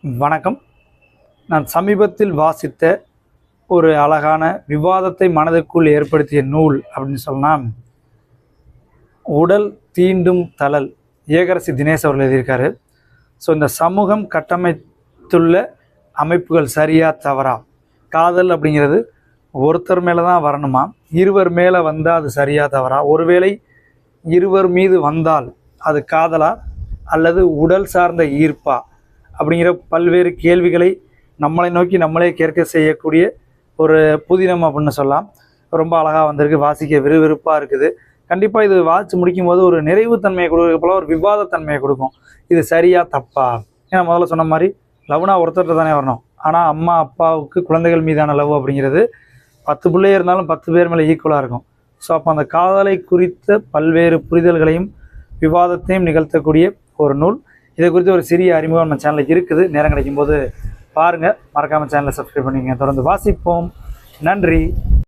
வணக்கம். நான் சமீபத்தில் வாசித்த ஒரு அழகான விவாதத்தை மனதுக்குள் ஏற்படுத்திய நூல் அப்படின்னு சொன்னால் உடல் தீண்டும் தழல். ஏகரசி தினேஷ் அவர்கள் எழுதியிருக்காரு. ஸோ இந்த சமூகம் கட்டமைத்துள்ள அமைப்புகள் சரியா தவறா? காதல் அப்படிங்கிறது ஒருத்தர் மேலே தான் வரணுமா, இருவர் மேலே வந்தால் அது சரியா தவறா? ஒருவேளை இருவர் மீது வந்தால் அது காதலா அல்லது உடல் சார்ந்த ஈர்ப்பா அப்படிங்கிற பல்வேறு கேள்விகளை நம்மளை நோக்கி நம்மளே கேட்க செய்யக்கூடிய ஒரு புதினம் அப்படின்னு சொல்லலாம். ரொம்ப அழகாக வந்திருக்கு, வாசிக்க விறுவிறுப்பாக இருக்குது. கண்டிப்பாக இது வாசித்து முடிக்கும் போது ஒரு நிறைவுத்தன்மையை கொடுக்க போல ஒரு விவாதத்தன்மையை கொடுக்கும். இது சரியா தப்பா? ஏன்னா முதல்ல சொன்ன மாதிரி லவ்னா ஒருத்தர்கிட்ட தானே வரணும். ஆனால் அம்மா அப்பாவுக்கு குழந்தைகள் மீதான லவ் அப்படிங்கிறது 10 பிள்ளை இருந்தாலும் 10 பேர் மேலே ஈக்குவலாக இருக்கும். ஸோ அப்போ அந்த காதலை குறித்த பல்வேறு புரிதல்களையும் விவாதத்தையும் நிகழ்த்தக்கூடிய ஒரு நூல். இதை குறித்து ஒரு சிறிய அறிமுகம் நம்ம சேனலில் இருக்குது. நேரம் கிடைக்கும் போது பாருங்கள். மறக்காமல் சேனலை சப்ஸ்கிரைப் பண்ணிங்க. தொடர்ந்து வாசிப்போம். நன்றி.